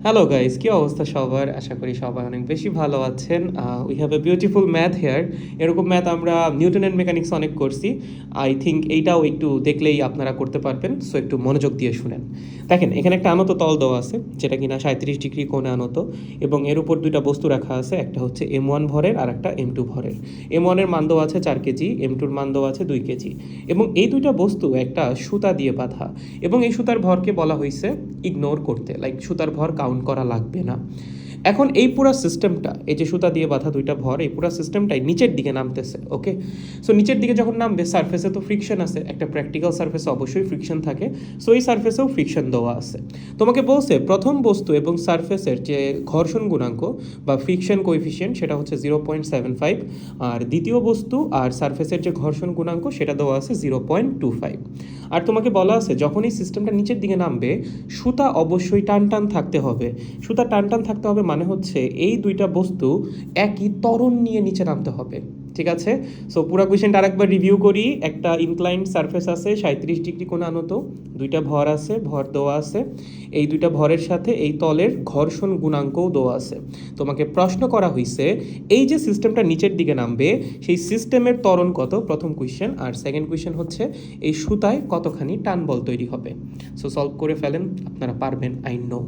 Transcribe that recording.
Hello guys, কি অবস্থা সবার? আশা করি সবাই অনেক বেশি ভালো আছেন। We have a beautiful math here. এরকম ম্যাথ আমরা নিউটন অ্যান্ড মেকানিক্স অনেক করছি। আই থিঙ্ক এইটাও একটু দেখলেই আপনারা করতে পারবেন, সো একটু মনোযোগ দিয়ে শুনেন। দেখেন, এখানে একটা আনত তল দেওয়া আছে, যেটা কিনা 37 ডিগ্রি কোণে আনত, এবং এর উপর দুইটা বস্তু রাখা আছে, একটা হচ্ছে M1 ভরের আর একটা M2 ভরের। M1 এর মান দেওয়া আছে 4 কেজি, M2 এর মান দেওয়া আছে 2 কেজি, এবং এই দুইটা বস্তু একটা সুতা দিয়ে বাঁধা, এবং এই সুতার ভরকে বলা হয়েছে ইগনোর করতে, লাইক সুতার ভর কাউন্ট করা লাগবে না। এখন এই পুরো সিস্টেমটা, এই যে সুতা দিয়ে বাঁধা দুইটা ভর, এই পুরো সিস্টেমটাই নিচের দিকে নামতেছে। ওকে, সো নিচের দিকে যখন নামবে, সারফেসে তো ফ্রিকশন আছে, একটা প্র্যাকটিক্যাল সারফেসে অবশ্যই ফ্রিকশন থাকে। সো এই সারফেসেও ফ্রিকশন দেওয়া আছে। তোমাকে বলছে প্রথম বস্তু এবং সারফেসের যে ঘর্ষণ গুণাঙ্ক বা ফ্রিকশন কোএফিসিয়েন্ট সেটা হচ্ছে 0.75, আর দ্বিতীয় বস্তু আর সারফেসের যে ঘর্ষণ গুণাঙ্ক সেটা দেওয়া আছে 0.25। আর তোমাকে বলা আছে যখন এই সিস্টেমটা নিচের দিকে নামবে, সুতা অবশ্যই টান টান থাকতে হবে। সুতা টান টান থাকতে হবে মানে হচ্ছে এই দুইটা বস্তু একই ত্বরণ নিয়ে নিচে নামতে হবে। ঠিক আছে? সো পুরো কোয়েশ্চেনটা আরেকবার রিভিউ করি। একটা ইনক্লাইন্ড সারফেস আছে 37 ডিগ্রি কোণে আনত, দুইটা ভর আছে, ভর দেওয়া আছে। এই দুইটা ভরের সাথে এই তলের ঘর্ষণ গুণাঙ্কও দেওয়া আছে। তোমাকে প্রশ্ন করা হয়েছে এই যে সিস্টেমটা নিচের দিকে নামবে, সেই সিস্টেমের ত্বরণ কত, প্রথম কোয়েশ্চেন। আর সেকেন্ড কোয়েশ্চেন হচ্ছে এই সুতায় কতখানি টান বল তৈরি হবে। সো সলভ করে ফেলেন, আপনারা পারবেন, আই নো।